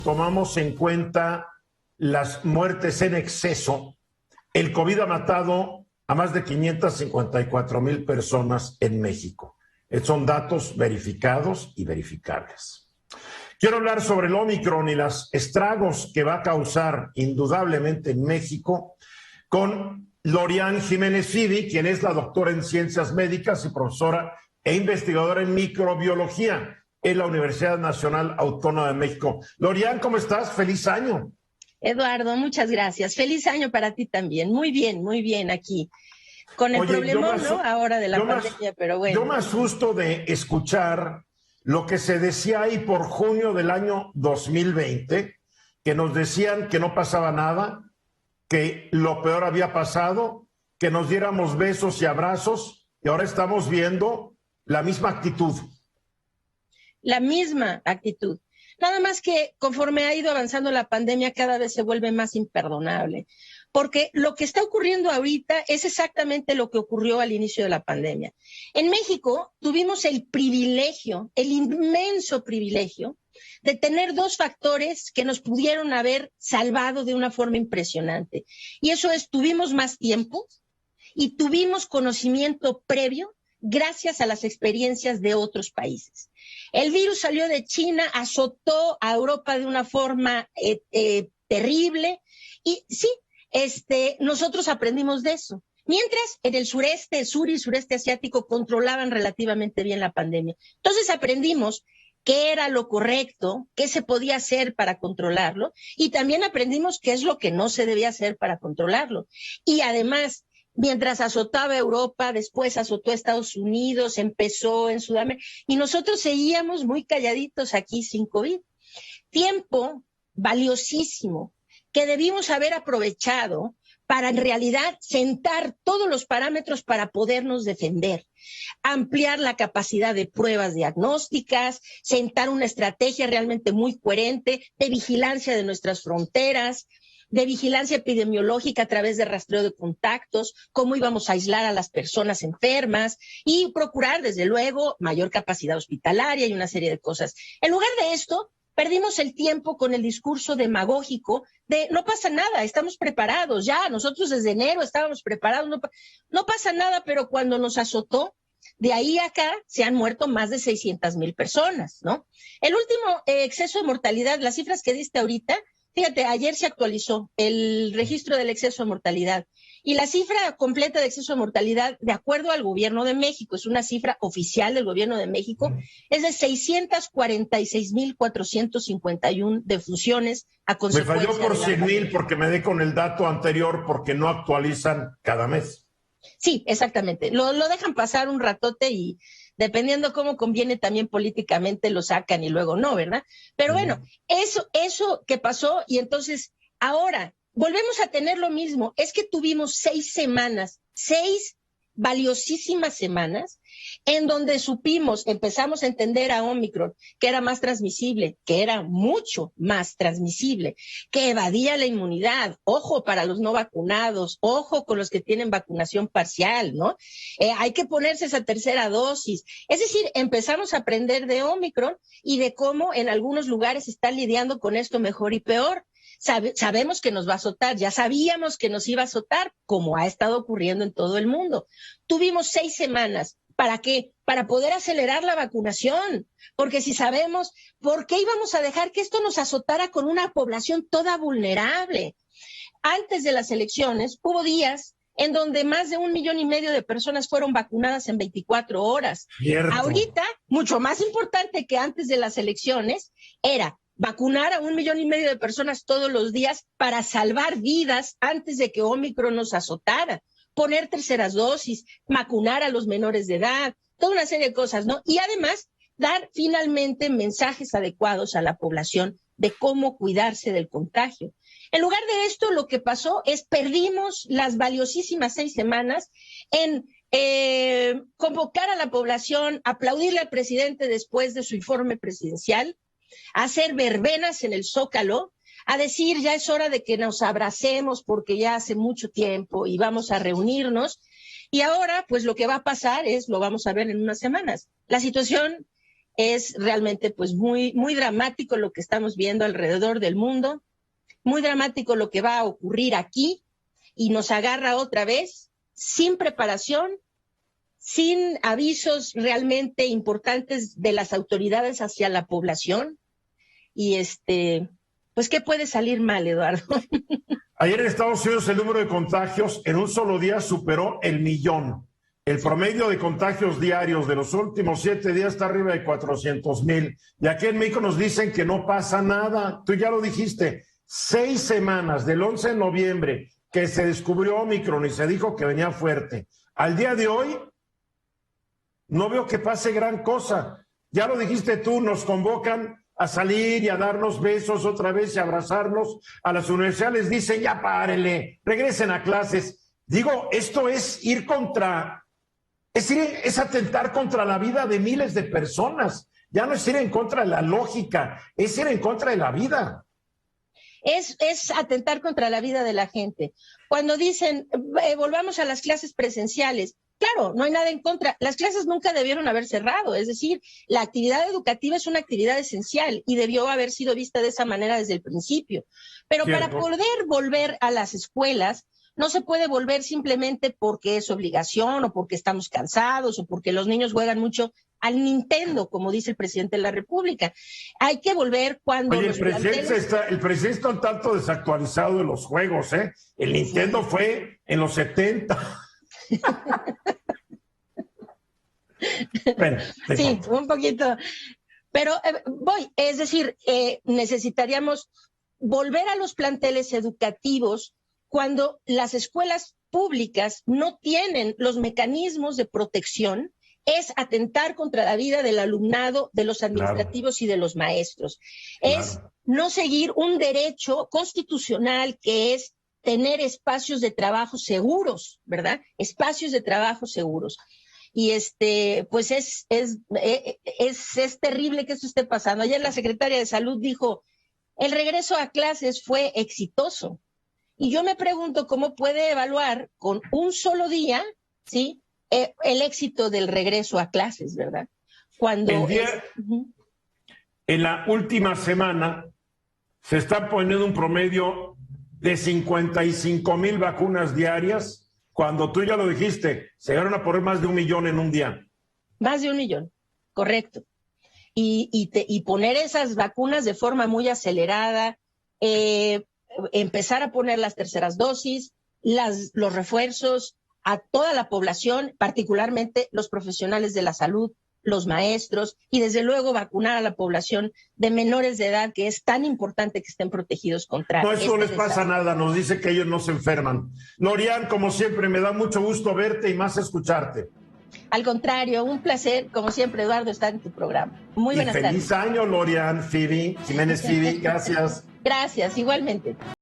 tomamos en cuenta las muertes en exceso, el COVID ha matado a más de 554,000 personas en México. Son datos verificados y verificables. Quiero hablar sobre el Omicron y los estragos que va a causar indudablemente en México con Lorian Jiménez Fidi, quien es la doctora en Ciencias Médicas y profesora e investigadora en microbiología en la Universidad Nacional Autónoma de México. Lorian, ¿cómo estás? ¡Feliz año! Eduardo, muchas gracias. Feliz año para ti también. Muy bien aquí. Con el problema, ¿no? Ahora de la pandemia, pero bueno. Yo me asusto de escuchar lo que se decía ahí por junio del año 2020, que nos decían que no pasaba nada, que lo peor había pasado, que nos diéramos besos y abrazos, y ahora estamos viendo la misma actitud. La misma actitud. Nada más que conforme ha ido avanzando la pandemia, cada vez se vuelve más imperdonable. Porque lo que está ocurriendo ahorita es exactamente lo que ocurrió al inicio de la pandemia. En México tuvimos el privilegio, el inmenso privilegio, de tener dos factores que nos pudieron haber salvado de una forma impresionante. Y eso es, tuvimos más tiempo y tuvimos conocimiento previo gracias a las experiencias de otros países. El virus salió de China, azotó a Europa de una forma terrible y sí, nosotros aprendimos de eso. Mientras en el sureste, sur y sureste asiático controlaban relativamente bien la pandemia. Entonces aprendimos qué era lo correcto, qué se podía hacer para controlarlo y también aprendimos qué es lo que no se debía hacer para controlarlo. Y además, mientras azotaba Europa, después azotó a Estados Unidos, empezó en Sudamérica, y nosotros seguíamos muy calladitos aquí sin COVID. Tiempo valiosísimo que debimos haber aprovechado para en realidad sentar todos los parámetros para podernos defender, ampliar la capacidad de pruebas diagnósticas, sentar una estrategia realmente muy coherente de vigilancia de nuestras fronteras, de vigilancia epidemiológica a través de rastreo de contactos, cómo íbamos a aislar a las personas enfermas y procurar, desde luego, mayor capacidad hospitalaria y una serie de cosas. En lugar de esto, perdimos el tiempo con el discurso demagógico de no pasa nada, estamos preparados ya, nosotros desde enero estábamos preparados, no pasa nada, pero cuando nos azotó, de ahí a acá se han muerto más de 600,000 personas, ¿no? El último exceso de mortalidad, las cifras que diste ahorita, fíjate, ayer se actualizó el registro del exceso de mortalidad y la cifra completa de exceso de mortalidad, de acuerdo al gobierno de México, es una cifra oficial del gobierno de México, es de 646,451 defunciones a consecuencia. Me falló por 100,000 porque me di con el dato anterior porque no actualizan cada mes. Sí, exactamente. Lo dejan pasar un ratote y dependiendo cómo conviene también políticamente lo sacan y luego no, ¿verdad? Pero bueno, eso que pasó y entonces ahora volvemos a tener lo mismo. Es que tuvimos 6 valiosísimas semanas en donde empezamos a entender a Omicron, que era más transmisible, que era mucho más transmisible, que evadía la inmunidad. Ojo para los no vacunados, ojo con los que tienen vacunación parcial, ¿no? Hay que ponerse esa tercera dosis. Es decir, empezamos a aprender de Omicron y de cómo en algunos lugares están lidiando con esto mejor y peor. Sabemos que nos va a azotar, ya sabíamos que nos iba a azotar, como ha estado ocurriendo en todo el mundo. Tuvimos 6 semanas. ¿Para qué? Para poder acelerar la vacunación. Porque si sabemos, ¿por qué íbamos a dejar que esto nos azotara con una población toda vulnerable? Antes de las elecciones, hubo días en donde más de 1,5 millones de personas fueron vacunadas en 24 horas. Cierto. Ahorita, mucho más importante que antes de las elecciones, era vacunar a 1,5 millones de personas todos los días para salvar vidas antes de que Omicron nos azotara, poner terceras dosis, vacunar a los menores de edad, toda una serie de cosas, ¿no? Y además, dar finalmente mensajes adecuados a la población de cómo cuidarse del contagio. En lugar de esto, lo que pasó es perdimos las valiosísimas 6 semanas en convocar a la población, aplaudirle al presidente después de su informe presidencial, a hacer verbenas en el Zócalo, a decir ya es hora de que nos abracemos porque ya hace mucho tiempo y vamos a reunirnos. Y ahora, pues lo que va a pasar es, lo vamos a ver en unas semanas, la situación es realmente pues muy, muy dramático lo que estamos viendo alrededor del mundo, muy dramático lo que va a ocurrir aquí y nos agarra otra vez sin preparación, sin avisos realmente importantes de las autoridades hacia la población. Y pues, ¿qué puede salir mal, Eduardo? Ayer en Estados Unidos el número de contagios en un solo día superó el 1,000,000. El promedio de contagios diarios de los últimos 7 días está arriba de 400,000. Y aquí en México nos dicen que no pasa nada. Tú ya lo dijiste, 6 semanas, del 11 de noviembre, que se descubrió Omicron y se dijo que venía fuerte. Al día de hoy, no veo que pase gran cosa. Ya lo dijiste tú, nos convocan a salir y a darnos besos otra vez y abrazarnos. A las universidades les dicen, ya párenle, regresen a clases. Digo, esto es ir contra, es atentar contra la vida de miles de personas. Ya no es ir en contra de la lógica, es ir en contra de la vida. Es atentar contra la vida de la gente. Cuando dicen, volvamos a las clases presenciales, claro, no hay nada en contra. Las clases nunca debieron haber cerrado, es decir, la actividad educativa es una actividad esencial y debió haber sido vista de esa manera desde el principio. Pero Cierto. para poder volver a las escuelas, no se puede volver simplemente porque es obligación o porque estamos cansados o porque los niños juegan mucho al Nintendo, como dice el presidente de la República. Hay que volver cuando... Oye, el presidente está un tanto desactualizado de los juegos, ¿eh? El Nintendo fue en los 70. Bueno, sí, un poquito. Pero es decir, necesitaríamos volver a los planteles educativos cuando las escuelas públicas no tienen los mecanismos de protección. Es atentar contra la vida del alumnado, de los administrativos claro. Y de los maestros. Claro. Es no seguir un derecho constitucional que es tener espacios de trabajo seguros, ¿verdad? Espacios de trabajo seguros. Y pues es terrible que eso esté pasando. Ayer la secretaria de Salud dijo, el regreso a clases fue exitoso. Y yo me pregunto cómo puede evaluar con un solo día, ¿sí? El éxito del regreso a clases, ¿verdad? Cuando en la última semana se está poniendo un promedio de 55,000 vacunas diarias, cuando tú ya lo dijiste, se llegaron a poner más de 1,000,000 en un día. Más de 1,000,000, correcto. Y poner esas vacunas de forma muy acelerada, empezar a poner las terceras dosis, los refuerzos a toda la población, particularmente los profesionales de la salud, los maestros, y desde luego vacunar a la población de menores de edad, que es tan importante que estén protegidos contra no, eso no les pasa nada, nos dice que ellos no se enferman. Lorian, como siempre, me da mucho gusto verte y más escucharte. Al contrario, un placer, como siempre, Eduardo, estar en tu programa. Muy buenas tardes. Feliz año, Lorian, Phoebe, Jiménez Phoebe, gracias. Gracias, igualmente.